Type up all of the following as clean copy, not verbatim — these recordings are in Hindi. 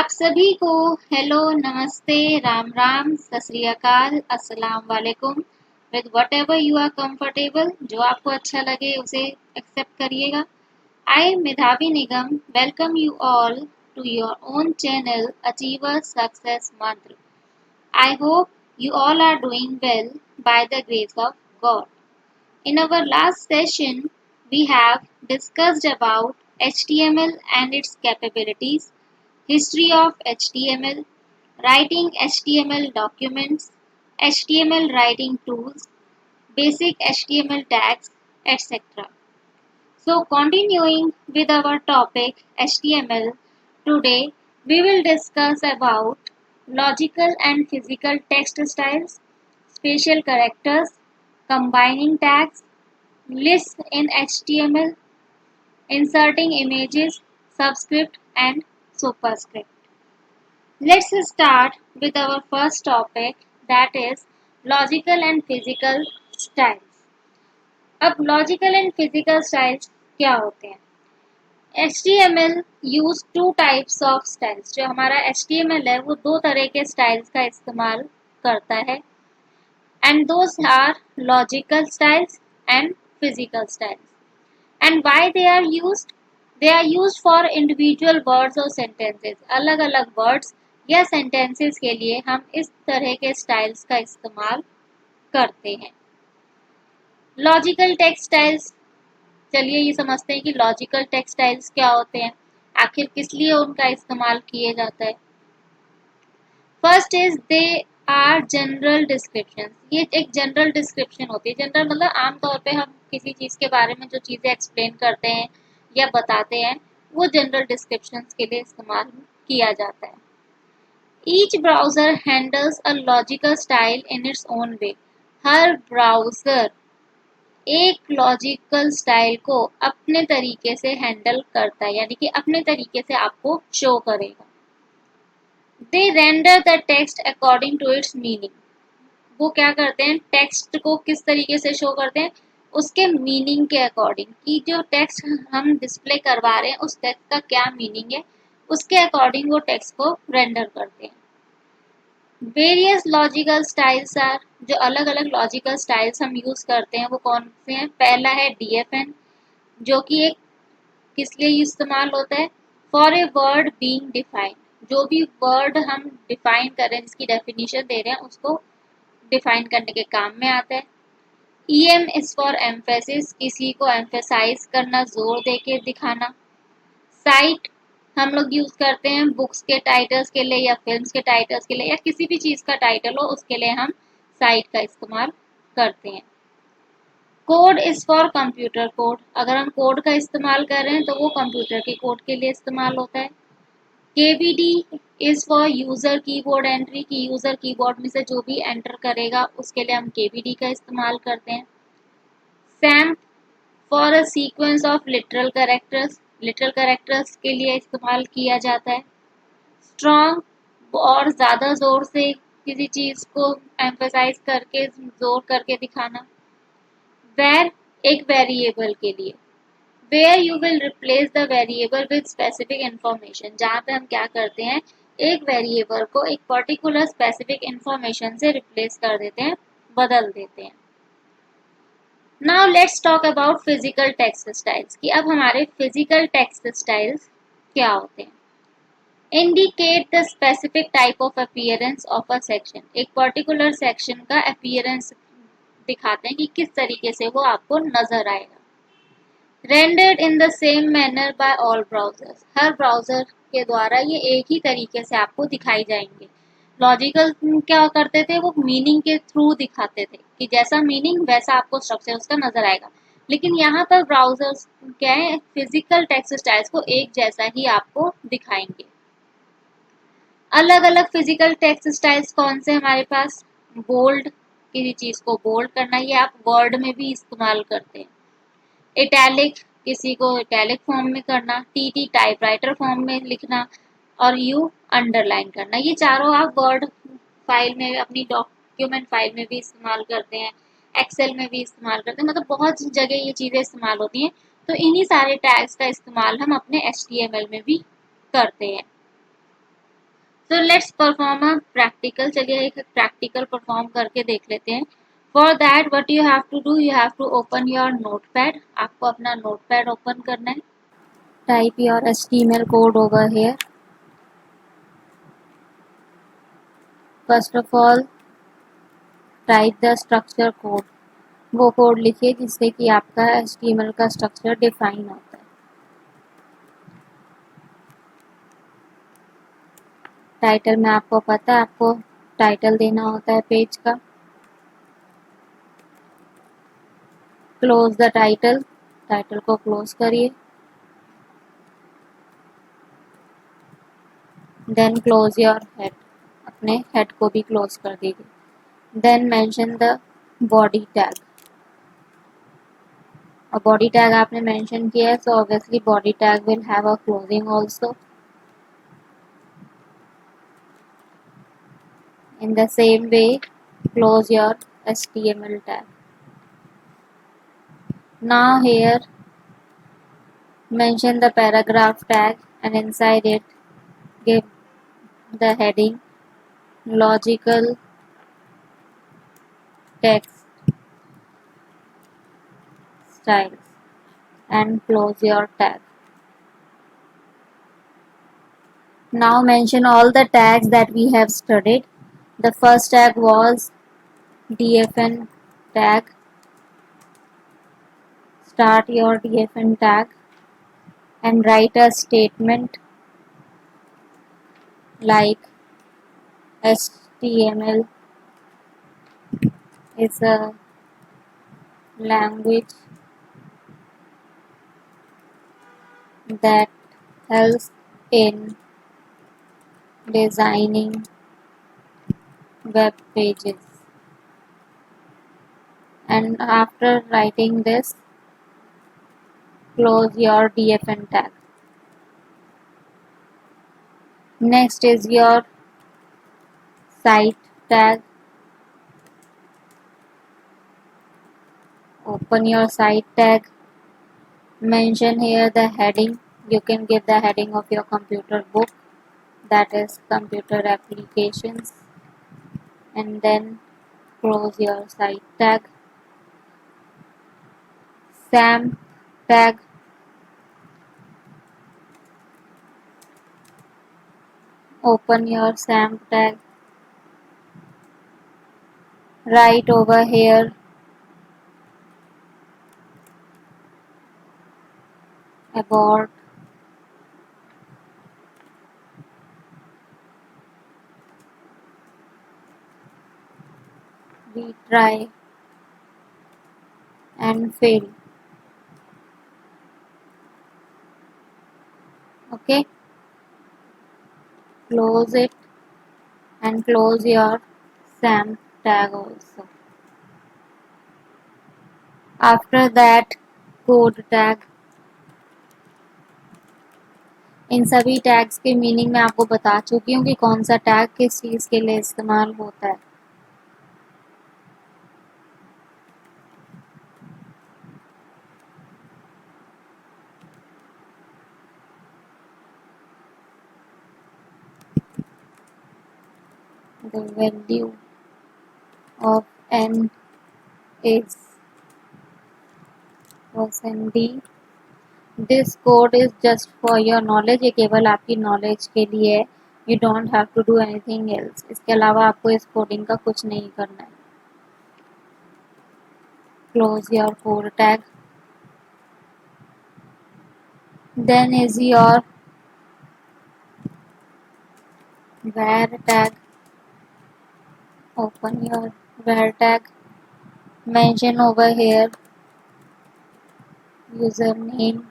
सभी को हेलो, नमस्ते, राम राम, सत श्री अकाल, अस्सलाम वालेकुम। With whatever you are comfortable, जो आपको अच्छा लगे उसे एक्सेप्ट करिएगा। I Medhavi Nigam welcome you all to your own channel achiever success Mantra. I hope you all are doing well by the grace of God. In our last session, we have discussed about HTML and its capabilities, history of HTML, writing HTML documents, HTML writing tools, basic HTML tags, etc. So, continuing with our topic HTML, today we will discuss about logical and physical text styles, special characters, combining tags, lists in HTML, inserting images, subscript and superscript. Let's start with our first topic, that is logical and physical styles. अब logical and physical styles क्या होते हैं? HTML use two types of styles. जो हमारा HTML है वो दो तरह के styles का इस्तेमाल करता है, and those are logical styles and physical styles. And why they are used? They are used for individual words or sentences. अलग अलग words या sentences के लिए हम इस तरह के styles का इस्तेमाल करते हैं. Logical text styles, चलिए ये समझते हैं कि लॉजिकल टेक्सटाइल्स क्या होते हैं, आखिर किस लिए उनका इस्तेमाल किया जाता है. First is they are general description. ये एक जनरल डिस्क्रिप्शन होती है. जनरल मतलब आमतौर पे हम किसी चीज़ के बारे में जो चीज़ें एक्सप्लेन करते हैं या बताते हैं वो जनरल डिस्क्रिप्शन के लिए इस्तेमाल किया जाता है. Each browser handles a logical style in its own way. Her browser एक लॉजिकल स्टाइल को अपने तरीके से हैंडल करता है, यानी कि अपने तरीके से आपको शो करेगा. They render the text according to its meaning. वो क्या करते हैं, टेक्स्ट को किस तरीके से शो करते हैं, उसके मीनिंग के अकॉर्डिंग, कि जो टेक्स्ट हम डिस्प्ले करवा रहे हैं उस टेक्स्ट का क्या मीनिंग है, उसके अकॉर्डिंग वो टेक्स्ट को रेंडर करते हैं. Various logical styles are. जो अलग अलग लॉजिकल स्टाइल्स हम यूज करते हैं वो कौन से हैं? पहला है DFN, जो कि एक किस लिए इस्तेमाल होता है? For a word being defined. जो भी वर्ड हम डिफाइन कर रहे हैं, जिसकी डेफिनेशन दे रहे हैं, उसको डिफाइन करने के काम में आता है. EM is for emphasis. किसी को एम्फेसाइज करना, जोर दे के दिखाना. साइट हम लोग यूज करते हैं बुक्स के टाइटल्स के लिए या फिल्म्स के टाइटल्स के लिए, या किसी भी चीज का टाइटल हो उसके लिए हम साइट का इस्तेमाल करते हैं. Code is for computer code. अगर हम कोड का इस्तेमाल कर रहे हैं तो वो कंप्यूटर के कोड के लिए इस्तेमाल होता है. KBD is for user keyboard entry, की यूजर कीबोर्ड में से जो भी एंटर करेगा उसके लिए हम KBD का इस्तेमाल करते हैं. SAMP for a sequence of literal characters. Literal characters के लिए इस्तेमाल किया जाता है. स्ट्रॉन्ग और ज़्यादा जोर से किसी चीज़ को एम्फेसाइज करके, जोर करके दिखाना. वेर एक वेरिएबल के लिए. Where you will replace the variable with specific information. जहाँ पे हम क्या करते हैं, एक वेरिएबल को एक पर्टिकुलर स्पेसिफिक इंफॉर्मेशन से रिप्लेस कर देते हैं, बदल देते हैं. Now let's talk about physical text styles, कि अब हमारे फिजिकल टेक्स्ट स्टाइल्स क्या होते हैं. Indicate the specific type of appearance of a section. एक पर्टिकुलर सेक्शन का अपीयरेंस दिखाते हैं कि किस तरीके से वो आपको नजर आएगा. Rendered in the same manner by all browsers. हर ब्राउजर के द्वारा ये एक ही तरीके से आपको दिखाई जाएंगे. लॉजिकल क्या करते थे, वो मीनिंग के थ्रू दिखाते थे कि जैसा मीनिंग वैसा आपको स्ट्रक्चर उसका नजर आएगा. लेकिन यहाँ पर ब्राउजर्स क्या है, फिजिकल टेक्स्ट स्टाइल्स को एक जैसा ही आपको दिखाएंगे. अलग अलग फिजिकल टेक्स्ट स्टाइल्स कौन से हमारे पास? बोल्ड, किसी चीज को बोल्ड करना, ये आप वर्ड में भी इस्तेमाल करते हैं. इटैलिक, किसी को इटैलिक फॉर्म में करना. TT टाइपराइटर फॉर्म में लिखना. और U अंडरलाइन करना. ये चारों आप वर्ड फाइल में, अपनी डॉक्यूमेंट फाइल में भी इस्तेमाल करते हैं, एक्सेल में भी इस्तेमाल करते हैं, मतलब बहुत जगह ये चीज़ें इस्तेमाल होती हैं. तो इन्हीं सारे टैग्स का इस्तेमाल हम अपने HTML में भी करते हैं. So let's perform a practical. चलिए एक practical perform करके देख लेते हैं. For that what you have to do, you have to open your notepad. आपको अपना notepad open करना है. Type your HTML code over here. First of all, type the structure code. वो कोड लिखिए जिससे कि आपका HTML का स्ट्रक्चर डिफाइन होता है. टाइटल में आपको पता है आपको टाइटल देना होता है पेज का. Close the title. टाइटल को क्लोज करिए. Then close your head. अपने हेड को भी क्लोज कर दीजिए. Then mention the body tag. और बॉडी टैग आपने मेंशन किया है so obviously body tag will have a closing also. In the same way, close your HTML tag. Now here mention the paragraph tag and inside it give the heading logical text styles and close your tag. Now mention all the tags that we have studied. The first tag was DFN tag. Start your DFN tag and write a statement like HTML is a language that helps in designing web pages. And after writing this, close your DFN tag. Next is your site tag. Open your site tag. Mention here the heading. You can give the heading of your computer book, that is computer applications, and then close your site tag. SAM tag. Open your SAM tag. Write over here about retry and fail. Okay, close it and close your SAM tag also. After that, code tag. इन सभी टैग्स के मीनिंग मैं आपको बता चुकी हूँ कि कौन सा टैग किस चीज़ के लिए इस्तेमाल होता है. The value of n is %d. This code is just for your knowledge. ये केवल आपकी नॉलेज के लिए है. You don't have to do anything else. इसके अलावा आपको इस कोडिंग का कुछ नहीं करना है. Close your code tag. Then is your var tag. Open your var tag. Mention over here username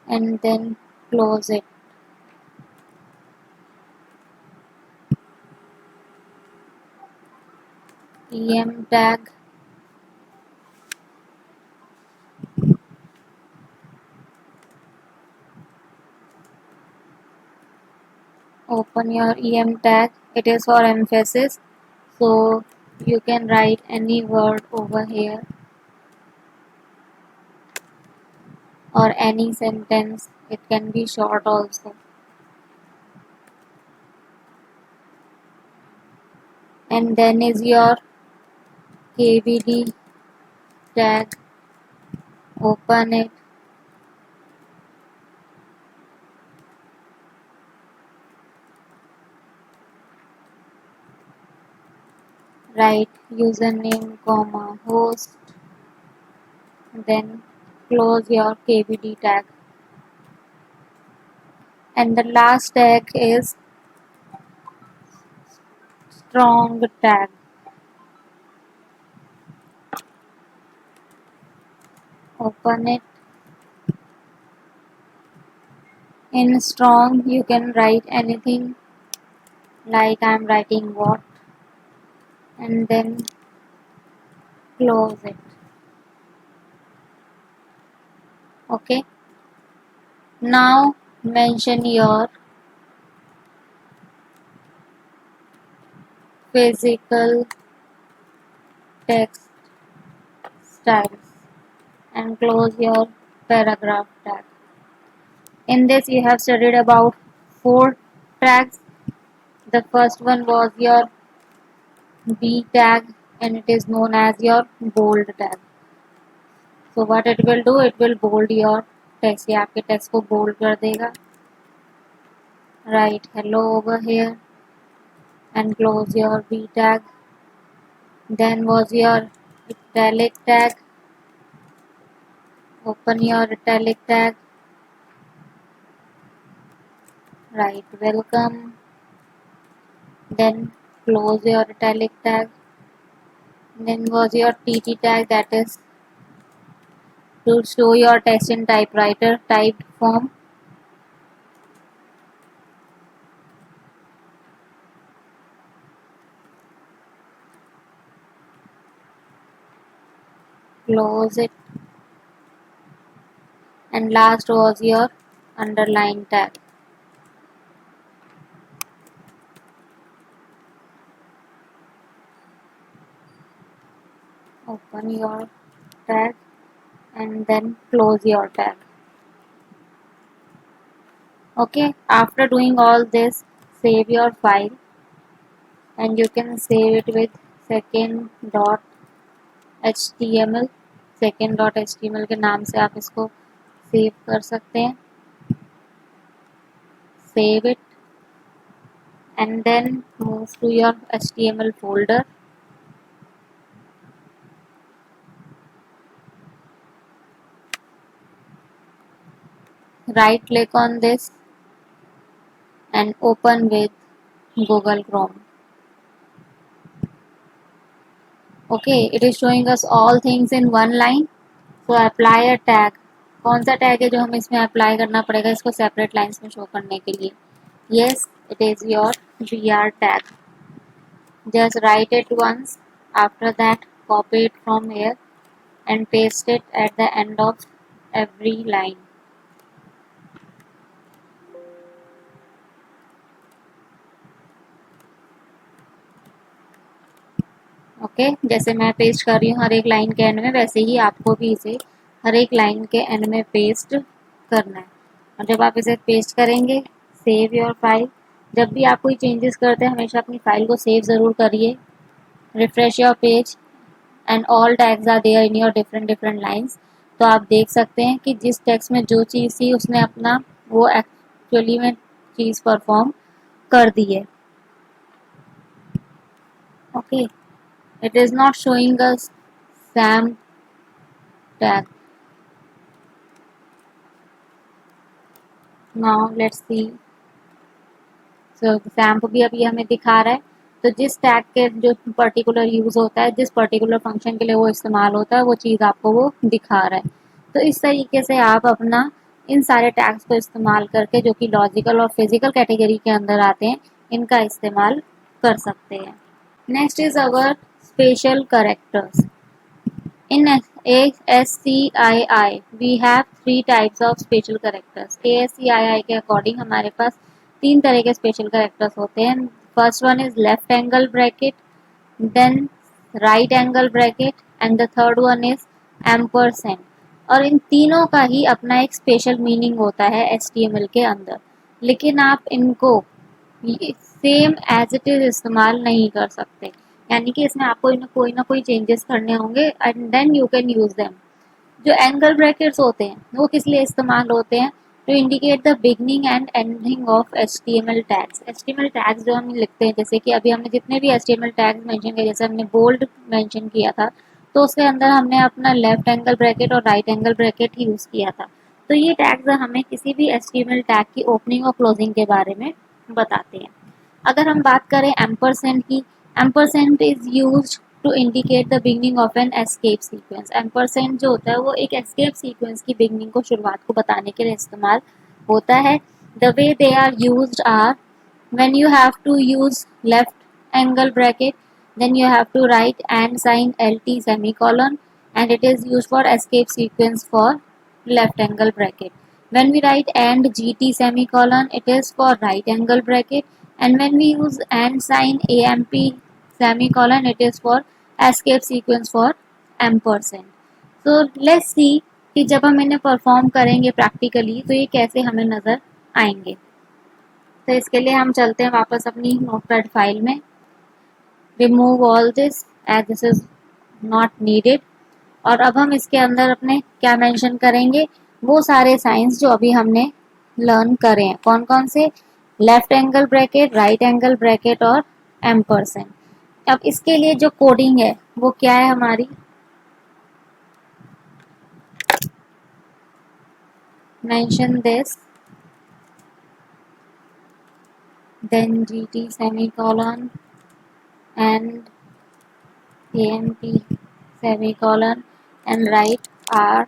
and then close it. Em tag. Open your em tag. It is for emphasis, so you can write any word over here or any sentence. It can be short also. and then is your KVD tag. Open it. Write username comma host, then close your KVD tag. And the last tag is strong tag. Open it. In strong you can write anything, like I'm writing what, and then close it. Okay, now mention your physical text styles and close your paragraph tag. In this you have studied about 4 tags. The first one was your B tag, and it is known as your bold tag. So what it will do, it will bold your text. ये आपके text को bold कर देगा. Write hello over here and close your B tag. Then was your italic tag. Open your italic tag. Write welcome. Then close your italic tag. Then was your TT tag, that is to show your text in typewriter typed form. Close it. And last was your underline tag. Open your tag and then close your tag. Okay, after doing all this, save your file, and you can save it with second.html. second.html के नाम से आप इसको सेव कर सकते हैं. Save it and then move to your HTML folder. Right click on this and open with Google Chrome. Okay, it is showing us all things in one line. So apply a tag. कौन सा टैग है जो हमें इसमें अप्लाई करना पड़ेगा इसको सेपरेट लाइंस में शो करने के लिए? Yes, it is your BR tag. Just write it once. After that, copy it from here and paste it at the end of every line. Okay, जैसे मैं पेस्ट कर रही हूँ हर एक लाइन के एंड में, वैसे ही आपको भी इसे हर एक लाइन के एंड में पेस्ट करना है. और जब आप इसे पेस्ट करेंगे, सेव योर फाइल. जब भी आप कोई चेंजेस करते हैं हमेशा अपनी फाइल को सेव ज़रूर करिए. Refresh your page and all tags are there in your different lines. तो आप देख सकते हैं कि जिस टेक्स्ट में जो चीज़ थी उसने अपना वो एक्चुअली में चीज़ परफॉर्म कर दी है. Okay, it is not showing us SAM tag. Now let's see. So SAM भी अभी हमें दिखा रहा है. तो जिस टैग के जो पर्टिकुलर यूज़ होता है, जिस पर्टिकुलर फंक्शन के लिए वो इस्तेमाल होता है, वो चीज़ आपको वो दिखा रहा है. तो इस तरीके से आप अपना इन सारे टैग्स को इस्तेमाल करके, जो कि लॉजिकल और फिजिकल कैटेगरी के अंदर आते हैं, इनका इस्तेमाल कर सकते हैं. Next is our special characters. In ASCII, we have 3 types of special characters. ASCII के अकॉर्डिंग हमारे पास 3 तरह के स्पेशल कैरेक्टर्स होते हैं. First one is left angle bracket, then right angle bracket, and the third one is ampersand. और इन तीनों का ही अपना एक स्पेशल मीनिंग होता है HTML के अंदर. लेकिन आप इनको सेम एज इट इज इस्तेमाल नहीं कर सकते, यानी कि इसमें आपको ना कोई चेंजेस करने होंगे and then you can use them. जो एंगल ब्रैकेट्स होते हैं वो किस लिए इस्तेमाल होते हैं? To indicate the beginning and ending of HTML tags. HTML tags जो हम लिखते हैं, जैसे कि अभी हमने जितने भी HTML टैग्स मेंशन किए, जैसे हमने बोल्ड मेंशन किया था, तो उसके अंदर हमने अपना लेफ्ट एंगल ब्रैकेट और राइट एंगल ब्रैकेट ही यूज़ किया था। तो ये टैग्स हमें किसी भी HTML टैग की ओपनिंग और क्लोजिंग के बारे में बताते हैं। अगर हम बात करें एम्परसेंड की, ampersand is used to indicate the beginning of an escape sequence. Ampersand जो होता है वो एक एस्केप सीक्वेंस की बिगनिंग को, शुरुआत को बताने के लिए इस्तेमाल होता है। The way they are used are, when you have to use left angle bracket, then you have to write and sign lt semicolon, and it is used for escape sequence for left angle bracket. When we write and gt semicolon, it is for right angle bracket, and when we use and sign amp semicolon, it is for escape sequence for ampersand. So let's see कि जब हम इन्हें परफॉर्म करेंगे प्रैक्टिकली तो ये कैसे हमें नज़र आएंगे। तो इसके लिए हम चलते हैं वापस अपनी नोटपैड फाइल में। Remove all this as this is not needed. और अब हम इसके अंदर अपने क्या मेंशन करेंगे? वो सारे साइंस जो अभी हमने लर्न करे हैं। कौन कौन से? Left angle bracket, right angle bracket और एम्परसेंड। अब इसके लिए जो कोडिंग है वो क्या है हमारी? Mention this, then gt semicolon and amp semicolon and write r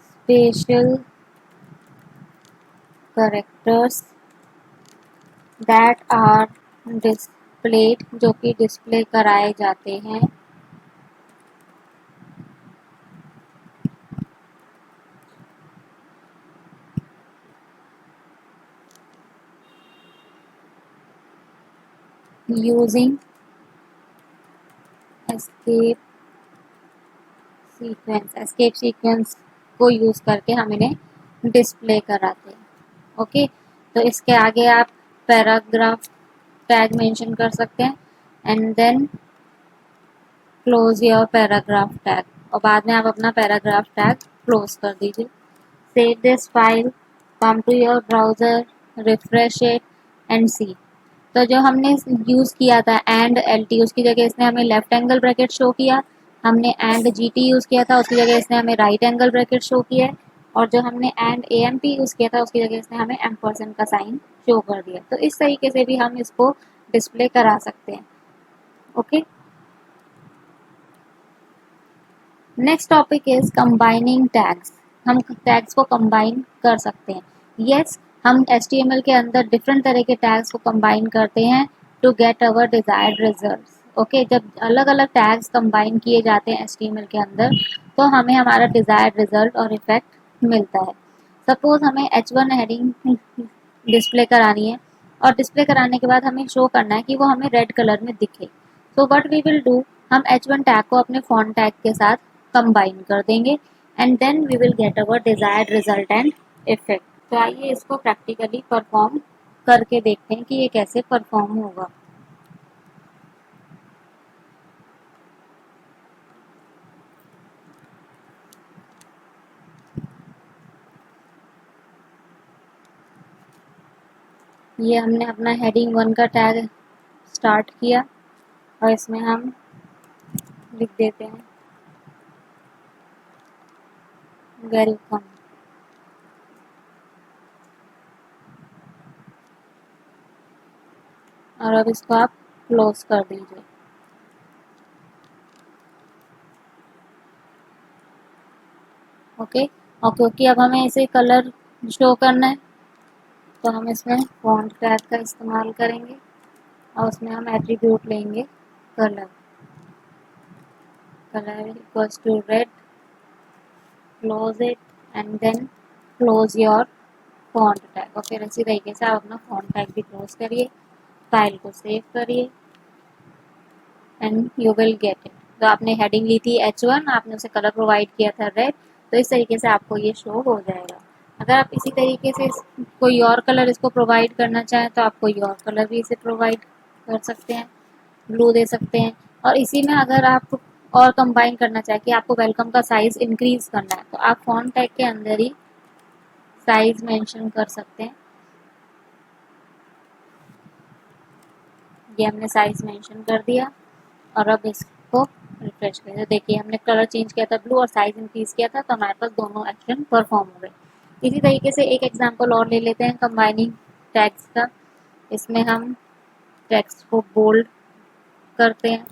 special characters that are displayed, जो कि डिस्प्ले कराए जाते हैं using escape sequence. Escape sequence को यूज करके हम इन्हें डिस्प्ले कराते हैं। ओके, तो इसके आगे आप पैराग्राफ टैग मेंशन कर सकते हैं and then close your paragraph tag, और बाद में आप अपना पैराग्राफ टैग क्लोज कर दीजिए। Save this file, come to your browser, refresh it and see. तो जो हमने यूज़ किया था एंड एल टी, उसकी जगह इसने हमें लेफ्ट एंगल ब्रैकेट शो किया। हमने एंड जी टी यूज़ किया था, उसकी जगह इसने हमें राइट एंगल ब्रैकेट शो किया है। और जो हमने and A M P use किया था उसकी जगह इसने हमें एम्परसेंड का साइन शो कर दिया। तो इस तरीके से भी हम इसको डिस्प्ले करा सकते हैं। Okay, next topic is combining tags. हम टैग्स को कंबाइन कर सकते हैं। यस, हम HTML के अंदर डिफरेंट तरह के टैग्स को कंबाइन करते हैं to get our desired results. Okay, जब अलग अलग टैग्स कंबाइन किए जाते हैं HTML के अंदर तो हमें हमारा डिजायर्ड रिजल्ट और इफेक्ट मिलता है। सपोज हमें H1 हेडिंग डिस्प्ले करानी है और डिस्प्ले कराने के बाद हमें शो करना है कि वो हमें रेड कलर में दिखे। So what we will do, हम H1 टैग को अपने फॉन्ट टैग के साथ कंबाइन कर देंगे and then we will get our desired result and effect. तो आइए इसको प्रैक्टिकली परफॉर्म करके देखते हैं कि ये कैसे परफॉर्म होगा। ये हमने अपना हेडिंग 1 का टैग स्टार्ट किया और इसमें हम लिख देते हैं वेलकम। और अब इसको आप क्लोज कर दीजिए। ओके, और क्योंकि अब हमें इसे कलर शो करना है तो हम इसमें फॉन्ट टैग का इस्तेमाल करेंगे और उसमें हम एट्रीब्यूट लेंगे colour. Colour equals to red, close it and then close your font tag. और फिर इसी तरीके से आप अपना फॉन्ट टैग भी क्लोज करिए, फाइल को सेव करिए and you will get it. तो आपने हेडिंग ली थी H1, आपने उसे कलर प्रोवाइड किया था रेड, तो इस तरीके से आपको ये शो हो जाएगा। अगर आप इसी तरीके से कोई और कलर इसको प्रोवाइड करना चाहें तो आप कोई और कलर भी इसे प्रोवाइड कर सकते हैं, ब्लू दे सकते हैं। और इसी में अगर आप और कंबाइन करना चाहें कि आपको वेलकम का साइज इंक्रीज करना है तो आप फॉन्ट टैग के अंदर ही साइज मेंशन कर सकते हैं। ये हमने साइज मेंशन कर दिया और अब इसको रिफ्रेश करें तो देखिए हमने कलर चेंज किया था ब्लू और साइज इंक्रीज किया था तो हमारे पास दोनों एक्शन परफॉर्म हो गए। इसी तरीके से एक एग्जांपल और ले लेते हैं कंबाइनिंग टैग्स का। इसमें हम टेक्स्ट को बोल्ड करते हैं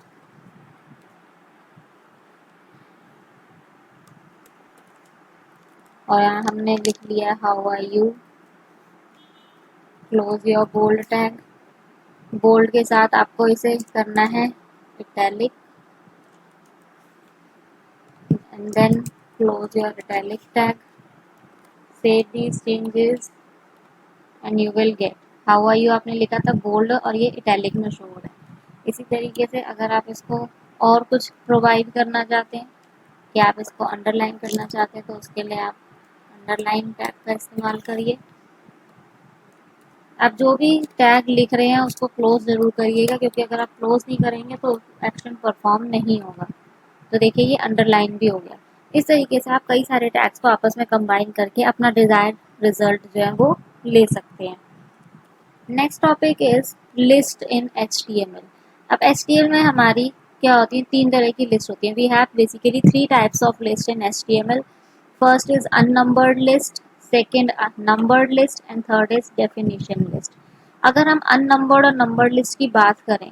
और यहाँ हमने लिख लिया how are you, close your bold tag. Bold के साथ आपको इसे करना है italic and then close your italic tag, save these changes and you will get how are you आपने लिखा था बोल्ड और ये इटैलिक में शो हो रहा है। इसी तरीके से अगर आप इसको और कुछ प्रोवाइड करना चाहते हैं कि आप इसको अंडरलाइन करना चाहते हैं तो उसके लिए आप अंडरलाइन टैग का इस्तेमाल करिए। आप जो भी टैग लिख रहे हैं उसको क्लोज जरूर करिएगा क्योंकि अगर आप क्लोज नहीं करेंगे तो एक्शन परफॉर्म नहीं होगा। तो देखिए ये अंडरलाइन भी हो गया। इस तरीके से आप कई सारे टैग्स को आपस में कंबाइन करके अपना डिजायर्ड रिजल्ट जो है वो ले सकते हैं। Next topic is list in HTML। अब HTML में हमारी क्या होती है, तीन तरह की लिस्ट होती है। We have basically three types of list in HTML। First is unnumbered list, second numbered list and third is definition list. अगर हम अननंबर्ड और नंबर्ड लिस्ट की बात करें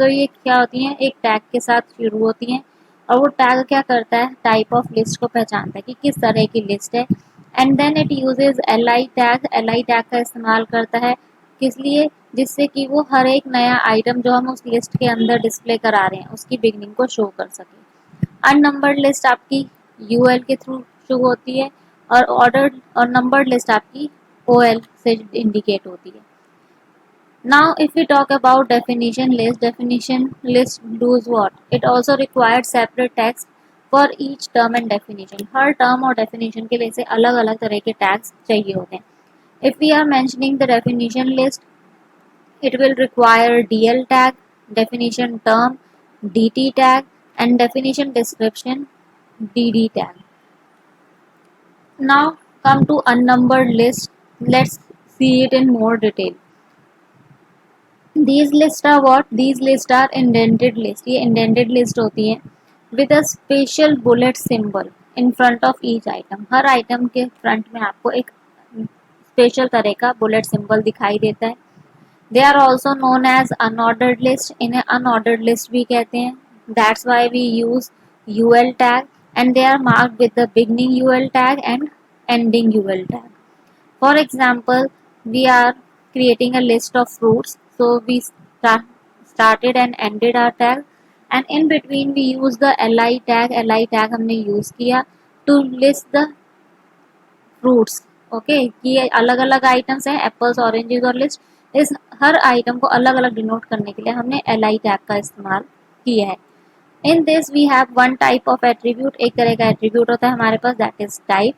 तो ये क्या होती हैं, एक टैग के साथ शुरू होती हैं और वो टैग क्या करता है, टाइप ऑफ लिस्ट को पहचानता है कि किस तरह की लिस्ट है। And then it uses li टैग। li टैग का इस्तेमाल करता है किस लिए, जिससे कि वो हर एक नया आइटम जो हम उस लिस्ट के अंदर डिस्प्ले करा रहे हैं उसकी बिगनिंग को शो कर सके। अननंबर्ड लिस्ट आपकी यूएल के थ्रू शो होती है और ऑर्डर्ड और नंबर्ड लिस्ट आपकी ओएल से इंडिकेट होती है। Now, if we talk about definition list does what? It also required separate tags for each term and definition. Her term और definition के लिए से अलग अलग तरह के tags चाहिए होते हैं. If we are mentioning the definition list, it will require DL tag, definition term, DT tag, and definition description, DD tag. Now, come to unnumbered list. Let's see it in more detail. These lists are what? These lists are indented list. ये indented list होती है with a special bullet symbol in front of each item. Her item के front में आपको एक स्पेशल तरह का bullet symbol दिखाई देता है. They are also known as unordered list. इन्हें unordered list भी कहते हैं. That's why we use UL tag and they are marked with the beginning UL tag and ending UL tag. For example, we are creating a list of fruits. So we started and ended our tag, and in between we use the li tag. Li tag हमने use किया to list the fruits. Okay कि अलग अलग आइटम्स हैं, एप्पल्स, ऑरेंजेस और लिस्ट। इस हर आइटम को अलग अलग डिनोट करने के लिए हमने li टैग का इस्तेमाल किया है। In this we have one type of attribute. एक तरह का एट्रीब्यूट होता है हमारे पास, that is type.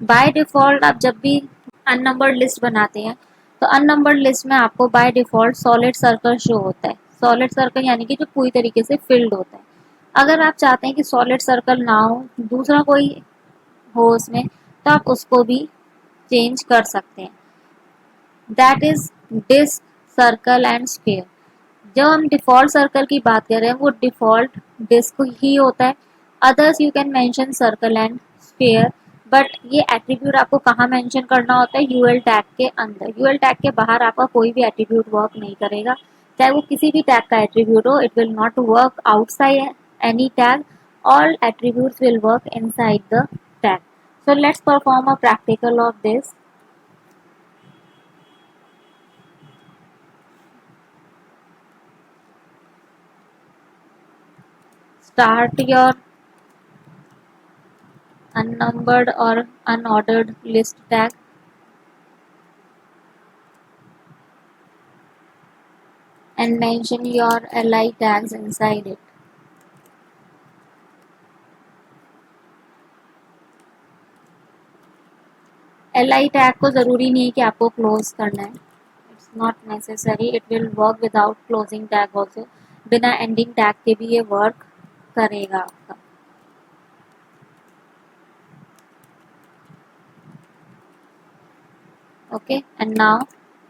By default आप जब भी अननंबर्ड लिस्ट बनाते हैं तो अननंबर्ड लिस्ट में आपको by default solid circle show होता है। सॉलिड सर्कल यानी कि जो पूरी तरीके से फिल्ड होता है। अगर आप चाहते हैं कि सॉलिड सर्कल ना हो, दूसरा कोई हो उसमें, तो आप उसको भी चेंज कर सकते हैं। That is disc, circle and sphere. जब हम डिफॉल्ट सर्कल की बात कर रहे हैं वो डिफॉल्ट डिस्क ही होता है। Others you can mention circle and sphere, but ये एट्रीब्यूट आपको कहाँ मेंशन करना होता है, यूएल टैग के अंदर। यूएल टैग के बाहर आपका कोई भी एट्रीब्यूट वर्क नहीं करेगा, चाहे वो किसी भी टैग का एट्रीब्यूट हो। It will not work outside any tag, all attributes will work inside the tag. So let's perform a practical of this. Start your unnumbered or unordered list tag and mention your li tags inside it. LI tag को ज़रूरी नहीं है कि आपको क्लोज करना है, it's not necessary, it will work without closing tag also. बिना एंडिंग टैग के भी ये वर्क करेगा आपका। Okay, and now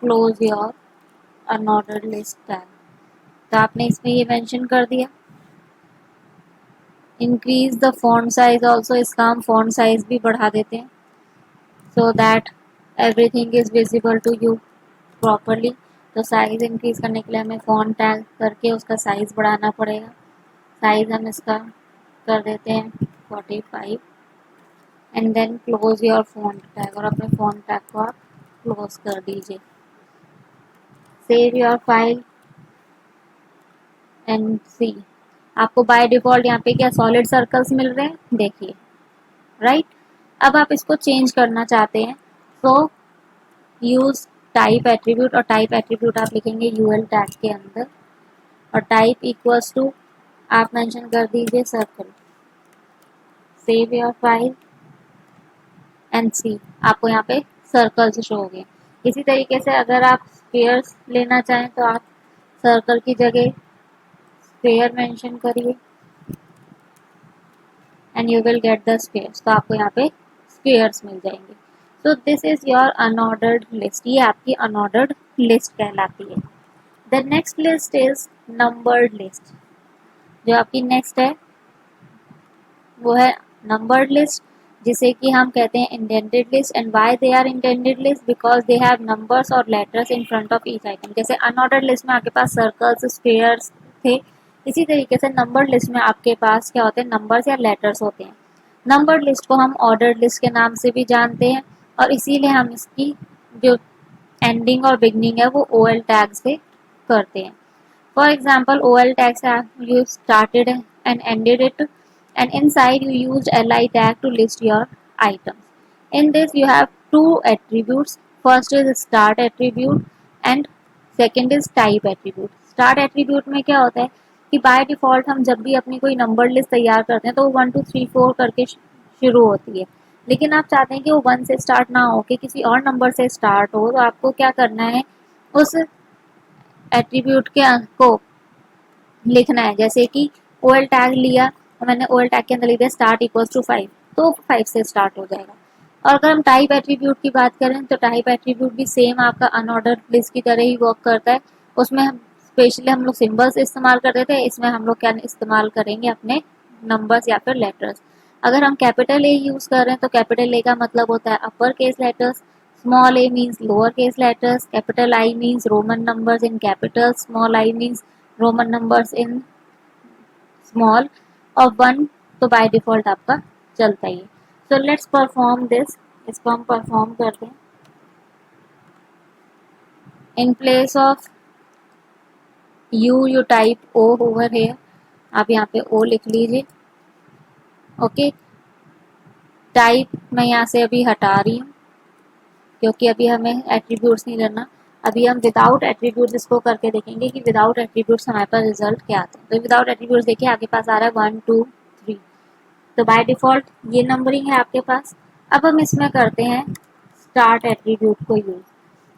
close your unordered list tag. तो आपने इसमें ये मेंशन कर दिया। Increase the font size also, इसका हम फॉन्ट साइज भी बढ़ा देते हैं so that everything is visible to you properly. तो साइज इंक्रीज करने के लिए हमें फॉन्ट टैग करके उसका साइज बढ़ाना पड़ेगा। साइज हम इसका कर देते हैं 45 and then close your font tag, और अपने फॉन्ट टैग को आप क्लोज कर दीजिए। Save your file and see. आपको बाय डिफॉल्ट यहाँ पे क्या सॉलिड सर्कल्स मिल रहे हैं, देखिए, राइट। अब आप इसको चेंज करना चाहते हैं तो यूज टाइप एट्रीब्यूट, और टाइप एट्रीब्यूट आप लिखेंगे यूएल टैग के अंदर, और टाइप इक्वल्स टू आप मेंशन कर दीजिए circle. Save your file and see, आपको यहाँ पे सर्कल्स शो हो गए। इसी तरीके से अगर आप स्फीयर्स लेना चाहें तो आप सर्कल की जगह स्फीयर मेंशन करिए and you will get the spheres. तो आपको यहाँ पे स्फीयर्स मिल जाएंगे। So this is your unordered list, ये आपकी अनऑर्डर्ड लिस्ट कहलाती है। The next list is numbered list. जो आपकी नेक्स्ट है वो है नंबर्ड लिस्ट, जिसे कि हम कहते हैं indented list. And why they are indented list, because they have numbers और letters in front of each item. जैसे अनऑर्डर्ड लिस्ट में आपके पास सर्कल्स स्क्वेयर्स थे, इसी तरीके से नंबर्ड लिस्ट में आपके पास क्या होते हैं, नंबर्स या लेटर्स होते हैं। नंबर्ड लिस्ट को हम ऑर्डर्ड लिस्ट के नाम से भी जानते हैं, और इसीलिए हम इसकी जो एंडिंग और बिगनिंग है वो OL टैग से करते हैं। For example, OL tags have you started and ended it, and inside you used LI tag to list your items. In this, you have two attributes. First is start attribute and second is type attribute. Start attribute में क्या होता है कि by default हम जब भी अपनी कोई नंबर लिस्ट तैयार करते हैं तो वो 1 2 3 4 करके शुरू होती है, लेकिन आप चाहते हैं कि वो 1 से स्टार्ट ना हो के किसी और नंबर से स्टार्ट हो, तो आपको क्या करना है, उस एट्रीब्यूट के अंक को लिखना है। जैसे कि OL टैग लिया और मैंने OL टैग के अंदर लिख दिया स्टार्ट इक्वल्स टू 5, तो 5 से स्टार्ट हो जाएगा। और अगर हम टाइप एट्रीब्यूट की बात करें तो टाइप एट्रीब्यूट भी सेम आपका अनऑर्डर्ड लिस्ट की तरह ही वर्क करता है। उसमें हम स्पेशली हम लोग सिंबल्स इस्तेमाल करते थे, इसमें हम लोग क्या इस्तेमाल करेंगे, अपने नंबर्स या फिर लेटर्स। अगर हम कैपिटल ए यूज कर रहे हैं तो कैपिटल ए का मतलब होता है upper case letters, small A means lower case letters, capital I means Roman numbers in capital, small I means Roman numbers in small, और 1 तो बाय डिफॉल्ट आपका चलता ही है। सो लेट्स परफॉर्म दिस, इसको हम परफॉर्म करते हैं। In place of you type O over here, आप यहाँ पे ओ लिख लीजिए। ओके, टाइप मैं यहाँ से अभी हटा रही हूँ क्योंकि अभी हमें एट्रीब्यूट्स नहीं करना। अभी हम विदाउट एट्रीब्यूट्स इसको करके देखेंगे कि विदाउट एट्रीब्यूट्स हमारे पास रिजल्ट क्या आते हैं। तो विदाउट एट्रीब्यूट्स देखिए आपके पास आ रहा है 1 2 3, तो बाय डिफॉल्ट ये नंबरिंग है आपके पास। अब हम इसमें करते हैं स्टार्ट एट्रीब्यूट को यूज,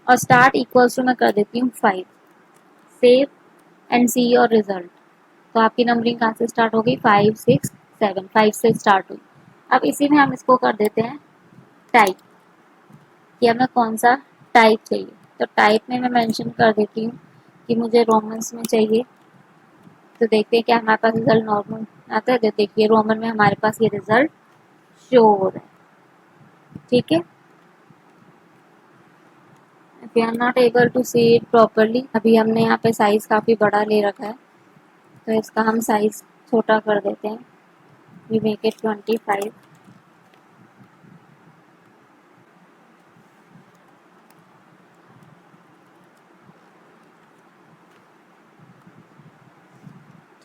और स्टार्ट इक्वल्स टू मैं कर देती हूँ 5। Save and see your result. तो आपकी नंबरिंग कहाँ से स्टार्ट होगी, 5 6 7, 5 से स्टार्ट हुई। अब इसी में हम इसको कर देते हैं टाइप, कि हमें कौन सा टाइप चाहिए। तो टाइप में मैं मेंशन कर देती हूँ कि मुझे रोमन्स में चाहिए। तो देखते हैं क्या हमारे पास रिजल्ट नॉर्मल आता है। तो देखिए रोमन में हमारे पास ये रिजल्ट शो हो रहा है, ठीक है। If you are not able to see it properly, अभी हमने यहाँ पे साइज काफ़ी बड़ा ले रखा है, तो इसका हम साइज छोटा कर देते हैं। We make it 25।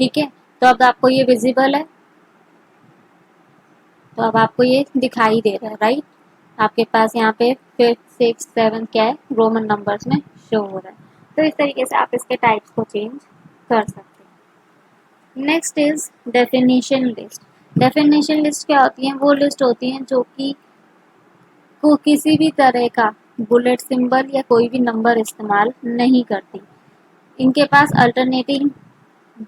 ठीक है, तो अब आपको ये विजिबल है, तो अब आपको ये दिखाई दे रहा है, राइट। आपके पास यहाँ पे 5 6 7 क्या है, रोमन नंबर्स में शो हो रहा है। तो इस तरीके से आप इसके टाइप्स को चेंज कर सकते हैं। Next is definition list. Definition list क्या होती है, वो लिस्ट होती हैं जो कि को किसी भी तरह का बुलेट सिंबल या कोई भी नंबर इस्तेमाल नहीं करती। इनके पास अल्टरनेटिंग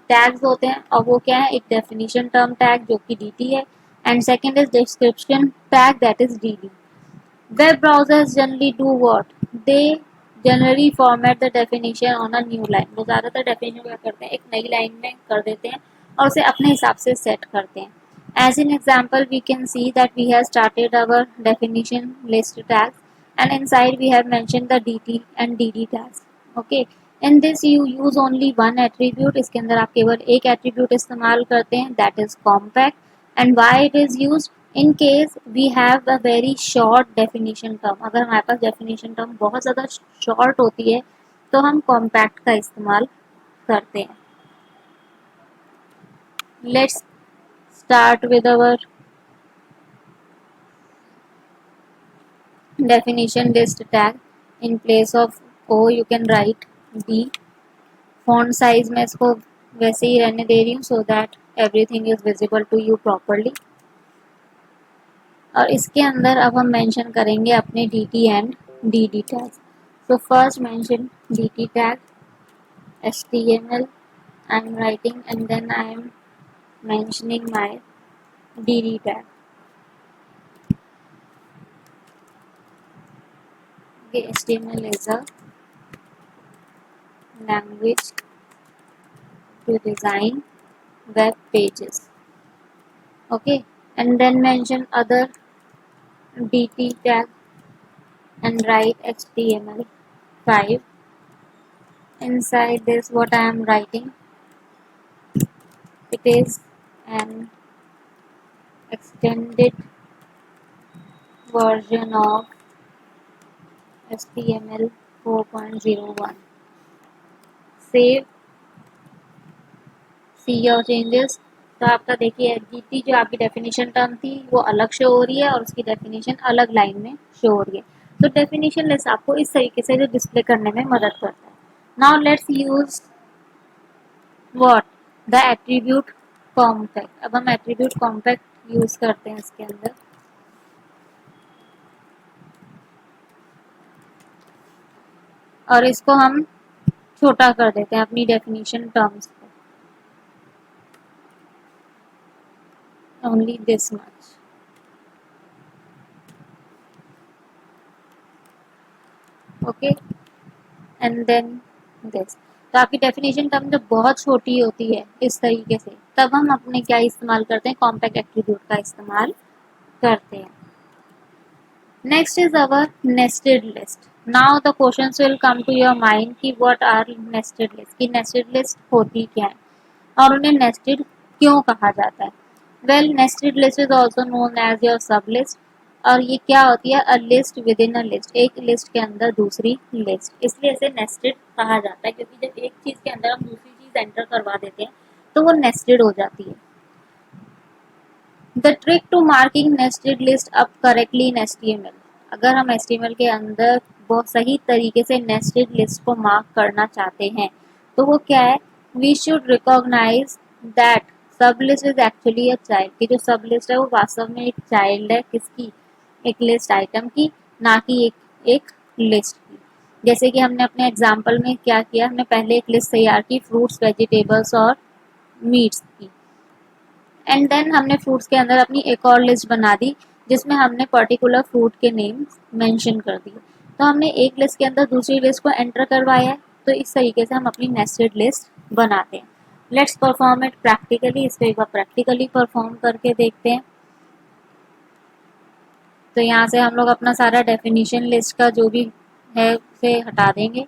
टैग्स होते हैं और वो क्या है, एक डेफिनेशन टर्म टैग जो कि DT है and second is description tag that is DD। Web browsers generally do what? They generally format the definition on a new line. वो ज़्यादातर definition क्या करते हैं, एक नई लाइन में कर देते हैं और उसे अपने हिसाब से सेट करते हैं. As an example, we can see that we have started our definition list tags and inside we have mentioned the DT and DD tags. Okay. In this you use only one attribute. इसके अंदर आप केवल एक attribute इस्तेमाल करते हैं, that is compact. And why it is used? In case we have a very short definition term, अगर हमारे पास definition term बहुत ज़्यादा short होती है तो हम compact का इस्तेमाल करते हैं. Let's start with our definition list tag. In place of O you can write D. Font size मैं इसको वैसे ही रहने दे रही हूँ so that everything is visible to you properly. और इसके अंदर अब हम मेंशन करेंगे अपने DT and DD tags. So first mention DT tag HTML I am writing and then I am mentioning my DD tag. Okay, HTML is a language to design web pages. Okay, and then mention other DT tag and write HTML5. Inside this what I am writing, it is an extended version of HTML 4.01. Save, see your changes. तो आपका देखिए DT जो आपकी डेफिनेशन टर्म थी वो अलग शो हो रही है और उसकी डेफिनेशन अलग लाइन में शो हो रही है. तो डेफिनेशन लिस्ट आपको इस तरीके से जो डिस्प्ले करने में मदद करता है. Now let's use what, the attribute compact. अब हम एट्रीब्यूट कॉम्पैक्ट यूज करते हैं इसके अंदर. और इसको हम छोटा कर देते हैं अपनी डेफिनेशन टर्म्स को, only this much. Okay, and then this. तो आपकी डेफिनेशन टर्म जब बहुत छोटी होती है इस तरीके से तब हम अपने क्या इस्तेमाल करते हैं, कॉम्पैक्ट एट्रीब्यूट का इस्तेमाल करते हैं. Next is our nested list. Now the questions will come to your mind कि व्हाट आर नेस्टेड लिस्ट, कि नेस्टेड लिस्ट होती क्या है और उन्हें नेस्टेड क्यों कहा जाता है. Well, nested list is also known as your sub list. और ये क्या होती है, a list within a list, एक लिस्ट के अंदर दूसरी लिस्ट. इसलिए इसे नेस्टेड कहा जाता है क्योंकि जब एक चीज के अंदर हम दूसरी चीज एंटर करवा देते हैं तो वो नेस्टेड हो जाती है. The trick to marking nested list up correctly in HTML. अगर हम HTML के अंदर बहुत सही तरीके से नेस्टेड लिस्ट को मार्क करना चाहते हैं तो वो क्या है, वी शुड रिकॉग्नाइज दैट सब list is actually a child. की जो सब लिस्ट है वो वास्तव में एक चाइल्ड है, किसकी, एक लिस्ट आइटम की, ना कि एक लिस्ट की. जैसे कि हमने अपने एग्जाम्पल में क्या किया, हमने पहले एक लिस्ट तैयार की फ्रूट्स, वेजिटेबल्स और मीट्स की एंड देन हमने फ्रूट्स के अंदर अपनी एक और लिस्ट बना दी जिसमें हमने पर्टिकुलर फ्रूट के नेम मेंशन कर दिए. तो हमने एक लिस्ट के अंदर दूसरी लिस्ट को एंटर करवाया है. तो इस तरीके से हम अपनी नेस्टेड लिस्ट बनाते हैं. Let's perform it practically. इसको एक बार प्रैक्टिकली परफॉर्म करके देखते हैं. तो यहाँ से हम लोग अपना सारा डेफिनेशन लिस्ट का जो भी है उसे हटा देंगे.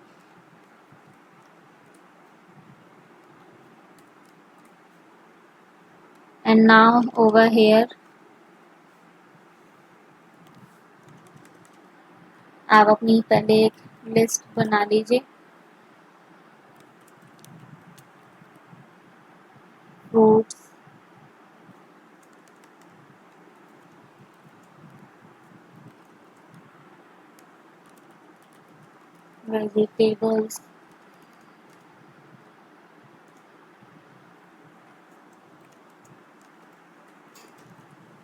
एंड नाउ ओवर हेयर आप अपनी पहले एक लिस्ट बना लीजिए. Fruits, vegetables,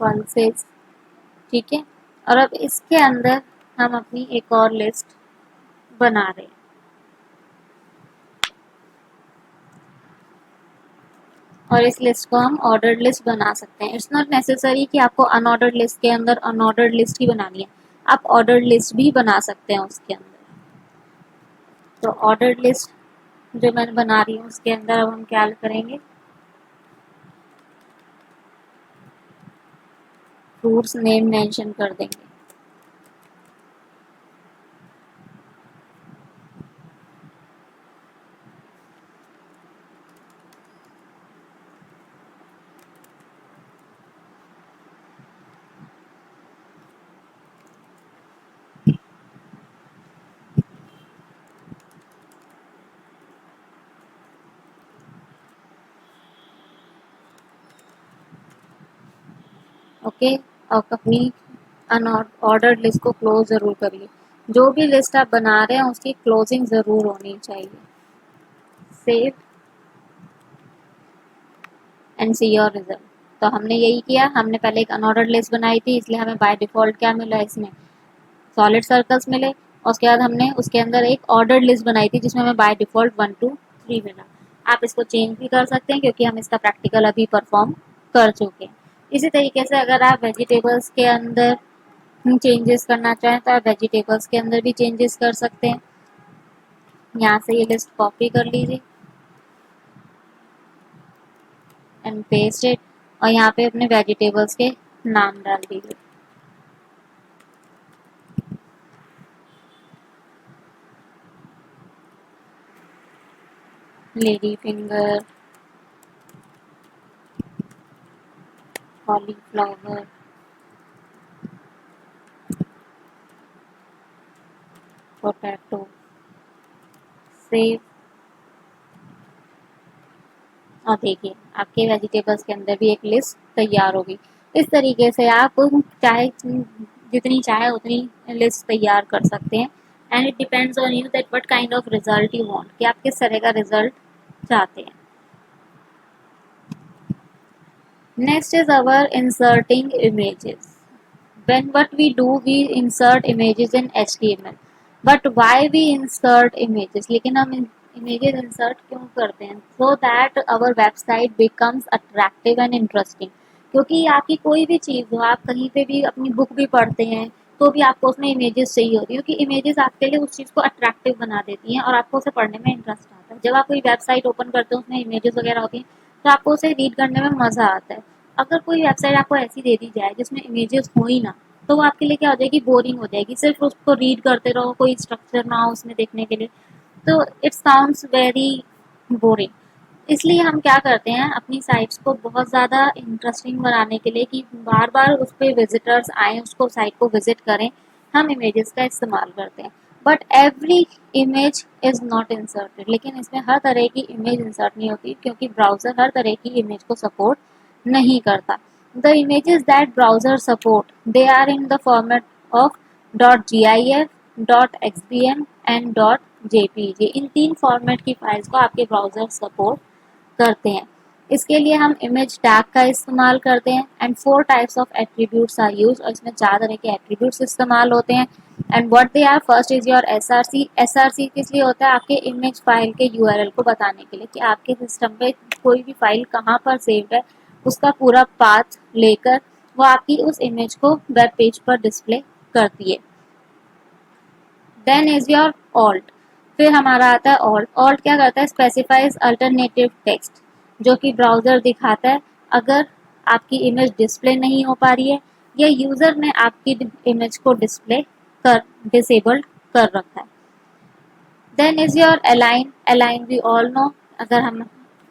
pulses. ठीक है. और अब इसके अंदर हम अपनी एक और लिस्ट बना रहे हैं। और इस लिस्ट को हम ऑर्डर्ड लिस्ट बना सकते हैं। इट्स नॉट नेसेसरी कि आपको अनऑर्डर्ड लिस्ट के अंदर अनऑर्डर्ड लिस्ट ही बनानी है, आप ऑर्डर्ड लिस्ट भी बना सकते हैं उसके अंदर। तो ऑर्डर्ड लिस्ट जो मैं बना रही हूँ उसके अंदर अब हम क्या करेंगे, फ्रूट्स नेम मेंशन कर देंगे। ओके, और अपनी अनऑर्डर्ड लिस्ट को क्लोज ज़रूर करिए। जो भी लिस्ट आप बना रहे हैं उसकी क्लोजिंग ज़रूर होनी चाहिए। Save and see your result. तो हमने यही किया, हमने पहले एक अनऑर्डर्ड लिस्ट बनाई थी, इसलिए हमें बाय डिफ़ॉल्ट क्या मिला, इसमें सॉलिड सर्कल्स मिले। और उसके बाद हमने उसके अंदर एक ऑर्डर्ड लिस्ट बनाई थी जिसमें हमें बाय डिफ़ॉल्ट 1 2 3 मिला। आप इसको चेंज भी कर सकते हैं क्योंकि हम इसका प्रैक्टिकल अभी परफॉर्म कर चुके हैं। इसी तरीके से अगर आप वेजिटेबल्स के अंदर चेंजेस करना चाहें तो आप वेजिटेबल्स के अंदर भी चेंजेस कर सकते हैं। यहाँ से ये लिस्ट कॉपी कर लीजिए एंड पेस्ट इट, और यहाँ पे अपने वेजिटेबल्स के नाम डाल दीजिए। Lady finger, cauliflower, potato, save. और देखिए आपके वेजिटेबल्स के अंदर भी एक लिस्ट तैयार होगी। इस तरीके से आप चाहे जितनी चाहे उतनी लिस्ट तैयार कर सकते हैं। And it depends on you that what kind of result you want, कि आप किस तरह का रिजल्ट चाहते हैं। Next is our inserting images. When what we do, we insert images in HTML. But why we insert images? लेकिन हम images insert क्यों करते हैं? So that our website becomes attractive and interesting. क्योंकि आपकी कोई भी चीज़ हो, आप कहीं पे भी अपनी बुक भी पढ़ते हैं तो भी आपको उसमें इमेजेस चाहिए होती है, क्योंकि इमेजेस आपके लिए उस चीज़ को अट्रैक्टिव बना देती हैं और आपको उसे पढ़ने में इंटरेस्ट आता है। जब आप कोई वेबसाइट ओपन करते हो उसमें इमेजेस वगैरह होती हैं तो आपको उसे रीड करने में मज़ा आता है। अगर कोई वेबसाइट आपको ऐसी दे दी जाए जिसमें इमेजेस हो ही ना, तो वो आपके लिए क्या हो जाएगी, बोरिंग हो जाएगी, सिर्फ उसको रीड करते रहो, कोई स्ट्रक्चर ना हो उसमें देखने के लिए, तो इट साउंड्स वेरी बोरिंग। इसलिए हम क्या करते हैं अपनी साइट्स को बहुत ज़्यादा इंटरेस्टिंग बनाने के लिए, कि बार बार उस पर विजिटर्स आएँ, उसको साइट को विजिट करें, हम इमेजेस का इस्तेमाल करते हैं। But every image is not inserted, लेकिन इसमें हर तरह की इमेज इंसर्ट नहीं होती क्योंकि ब्राउज़र हर तरह की इमेज को सपोर्ट नहीं करता। The images that browser support, they are in the format of .gif, .xbm and .jpg। इन तीन फॉर्मेट की फाइल्स को आपके ब्राउज़र सपोर्ट करते हैं। इसके लिए हम इमेज टैग का इस्तेमाल करते हैं and 4 types of attributes are use, और इसमें 4 तरह के एट्रीब्यूट्स इस्तेमाल होते हैं। And what they are, first is your SRC. SRC किस लिए होता है, आपके इमेज फाइल के यूआरएल को बताने के लिए कि आपके सिस्टम पे कोई भी फाइल कहाँ पर सेव्ड है, उसका पूरा पाथ लेकर वो आपकी उस इमेज को वेब पेज पर डिस्प्ले करती है। Then is your alt. फिर हमारा आता है ऑल्ट। ऑल्ट क्या करता है, स्पेसिफाइज अल्टरनेटिव टेक्स्ट, जो कि ब्राउज़र दिखाता है अगर आपकी इमेज डिस्प्ले नहीं हो पा रही है या यूज़र ने आपकी इमेज को डिस्प्ले कर डिसेबल्ड कर रखा है। Then is your align. Align we all know, अगर हम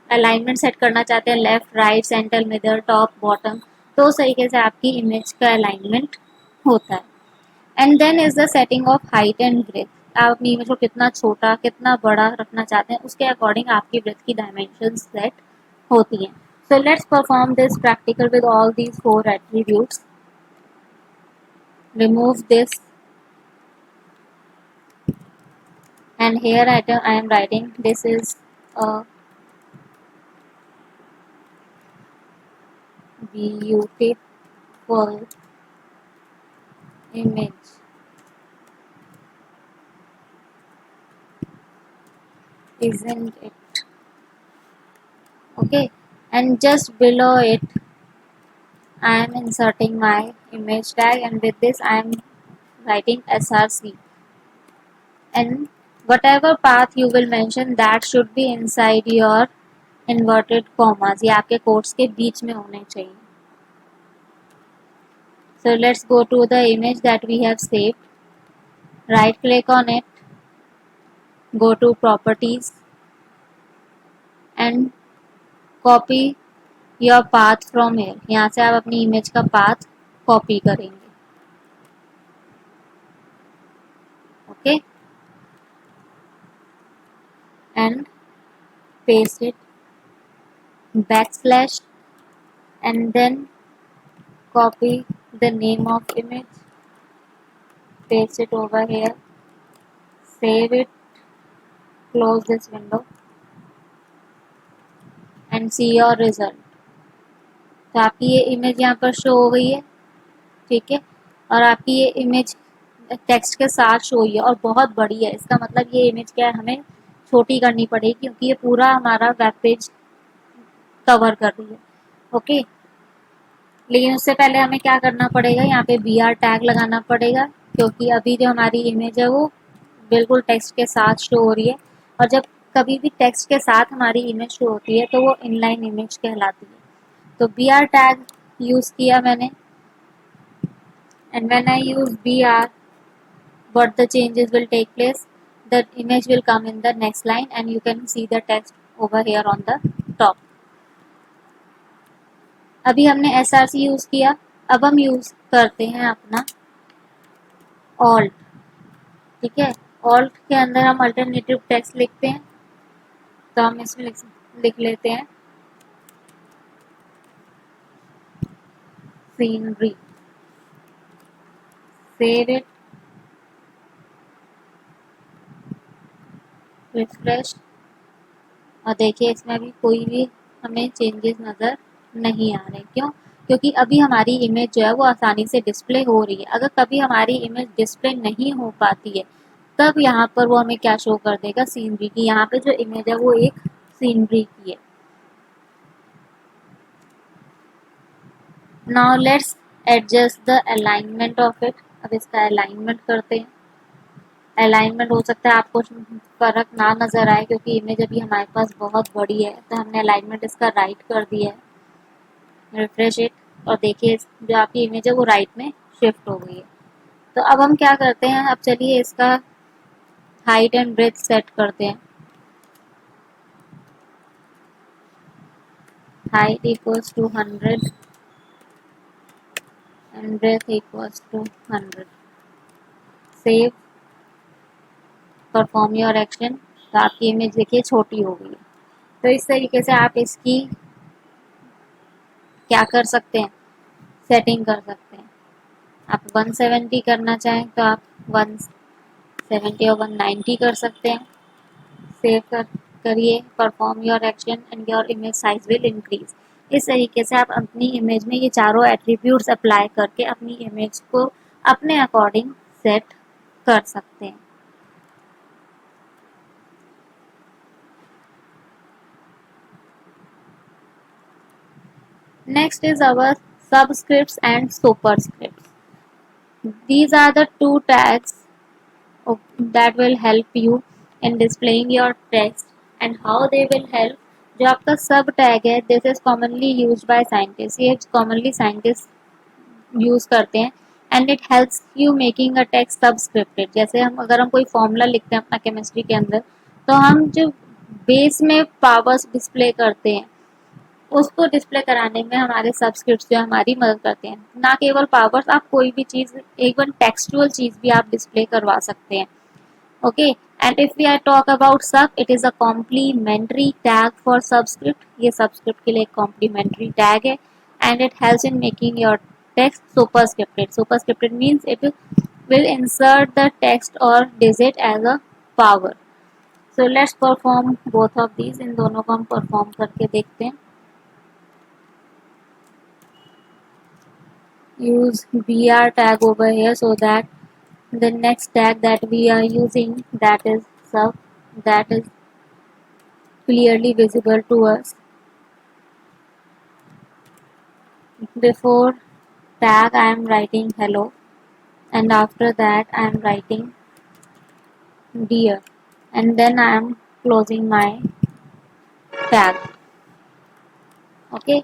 अलाइनमेंट सेट करना चाहते हैं left right centre middle top bottom, तो उस तरीके से आपकी इमेज का अलाइनमेंट होता है। And then is the setting of height and breadth. आप अपनी इमेज को कितना छोटा कितना बड़ा रखना चाहते हैं उसके अकॉर्डिंग आपकी ब्रेथ की डायमेंशन सेट होती हैं। सो let's perform this practical with all these 4 attributes. Remove this and here I am writing this is a beautiful image, isn't it? Okay, and just below it I am inserting my image tag, and with this I am writing src, and whatever path you will mention that should be inside your inverted commas, ये आपके कोट्स के बीच में होने चाहिए. So let's go to the image that we have saved. Right click on it, go to properties and copy your path from here. यहाँ से आप अपनी इमेज का पाथ कॉपी करेंगे. Okay, and paste it, backslash, and then copy the name of image, paste it over here, save it, close this window and see your result. तो आपकी ये इमेज यहाँ पर शो हो गई है, ठीक है, और आपकी ये इमेज टेक्स्ट के साथ शो हुई है और बहुत बड़ी है. इसका मतलब ये इमेज क्या है, हमें छोटी करनी पड़ेगी क्योंकि ये पूरा हमारा वेब पेज कवर कर रही है. ओके, लेकिन उससे पहले हमें क्या करना पड़ेगा, यहाँ पे br टैग लगाना पड़ेगा क्योंकि अभी जो हमारी इमेज है वो बिल्कुल टेक्स्ट के साथ शो हो रही है, और जब कभी भी टेक्स्ट के साथ हमारी इमेज शो होती है तो वो इनलाइन इमेज कहलाती है. तो br टैग यूज़ किया मैंने, and when I use br, what the changes will take place, the image will come in the next line and you can see the text over here on the top. अभी हमने src यूज़ किया, अब हम यूज़ करते हैं अपना alt. ठीक है, alt के अंदर हम अल्टरनेटिव टेक्स्ट लिखते हैं, तो हम इसमें लिख लेते हैं सीनरी. सेव इट, रिफ्रेश, और देखिए इसमें अभी कोई भी हमें चेंजेस नज़र नहीं आ रहे. क्यों? क्योंकि अभी हमारी इमेज जो है वो आसानी से डिस्प्ले हो रही है. अगर कभी हमारी इमेज डिस्प्ले नहीं हो पाती है तब यहाँ पर वो हमें क्या शो कर देगा, सीनरी की. यहाँ पे जो इमेज है वो एक सीनरी की है. Now let's adjust the alignment of it. अब इसका अलाइनमेंट करते हैं. अलाइनमेंट हो सकता है आपको फर्क ना नज़र आए क्योंकि इमेज अभी हमारे पास बहुत बड़ी है, तो हमने अलाइनमेंट इसका राइट कर दिया है. रिफ्रेश इट, और देखिए जो आपकी इमेज है वो राइट में शिफ्ट हो गई है. तो अब हम क्या करते हैं, अब चलिए इसका हाइट एंड ब्रेथ सेट करते हैं. Height equals to 100 and breadth equals to 100. Save, perform your action. तो आपकी इमेज देखिए छोटी हो गई है. तो इस तरीके से आप इसकी क्या कर सकते हैं, सेटिंग कर सकते हैं. आप 170 करना चाहें तो आप 170 और 190 कर सकते हैं. सेव करिए, perform your action and your image size will increase. इस तरीके से आप अपनी इमेज में ये चारों एट्रीब्यूट्स अप्लाई करके अपनी इमेज को अपने अकॉर्डिंग सेट कर सकते हैं. Next is our subscripts and superscripts. These are the two tags that will help you in displaying your text, and how they will help. जो आपका सब टैग है, this is commonly use by scientist. ये कॉमनली साइंटिस्ट यूज करते हैं, and it helps you making a text subscripted. जैसे हम अगर हम कोई फॉर्मूला लिखते हैं अपना केमिस्ट्री के अंदर, तो हम जो बेस में पावर्स डिस्प्ले करते हैं उसको डिस्प्ले कराने में हमारे सबस्क्रिप्ट्स जो हमारी मदद करते हैं. ना केवल पावर्स, आप कोई भी चीज़, इवन टेक्सचुअल चीज़ भी आप डिस्प्ले करवा सकते हैं. Okay, and if we are talk about sub, it is a complementary tag for subscript. ये सबस्क्रिप्ट के लिए एक कॉम्प्लीमेंट्री टैग है, and it helps in making your text superscripted. Superscripted means it will insert the text और digit as a power. So let's perform both of these. इन दोनों को हम परफॉर्म करके देखते हैं. use br tag over here so that the next tag that we are using, that is sub, that is clearly visible to us. Before tag I am writing hello, and after that I am writing dear, and then I am closing my tag. Okay,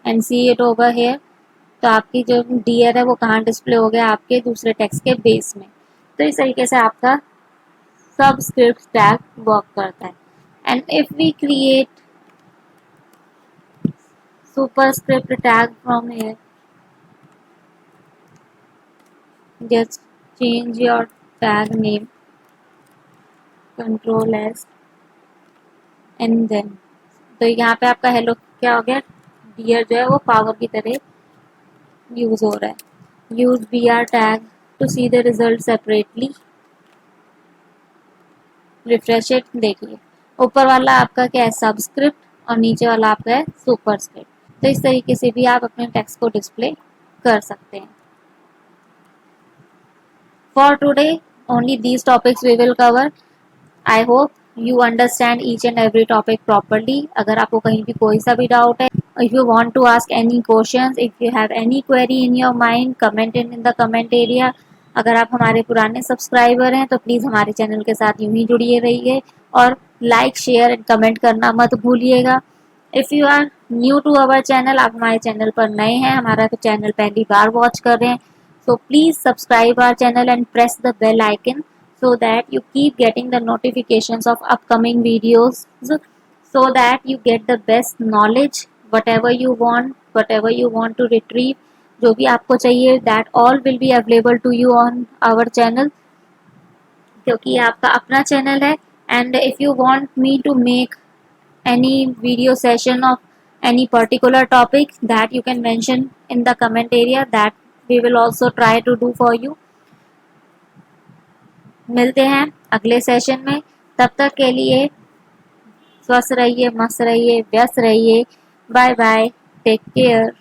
and see it over here. तो आपकी जो डियर है वो कहाँ डिस्प्ले हो गया, आपके दूसरे टेक्स्ट के बेस में. तो इस तरीके से आपका सबस्क्रिप्ट टैग वर्क करता है. And if we create superscript tag from here, just change your tag name, control s, and then तो यहाँ पे आपका हेलो क्या हो गया, डियर जो है वो पावर की तरह यूज हो रहा है. Use B R tag to see the result separately. Refresh it, देखिए ऊपर वाला आपका क्या है, सबस्क्रिप्ट, और नीचे वाला आपका है सुपरस्क्रिप्ट. तो इस तरीके से भी आप अपने टेक्स्ट को डिस्प्ले कर सकते हैं. For today only these topics we will cover. I hope you understand each and every topic properly. अगर आपको कहीं भी कोई सा भी डाउट है, if you want to ask any questions, if you have any query in your mind, comment in the comment area. अगर आप हमारे पुराने सब्सक्राइबर हैं तो प्लीज़ हमारे चैनल के साथ यूं ही जुड़िए रहिए, और लाइक शेयर एंड कमेंट करना मत भूलिएगा. If you are new to our channel, आप हमारे चैनल पर नए हैं, हमारा तो चैनल पहली बार वॉच कर रहे हैं, so please subscribe our channel and press the bell icon so that you keep getting the notifications of upcoming videos, so that you get the best knowledge, whatever you want to retrieve, जो भी आपको चाहिए, that all will be available to you on our channel, क्योंकि ये आपका अपना चैनल है. and if you want me to make any video session of any particular topic, that you can mention in the comment area, that we will also try to do for you. मिलते हैं अगले सेशन में, तब तक के लिए स्वस्थ रहिए, मस्त रहिए, व्यस्त रहिए. Bye bye, take care.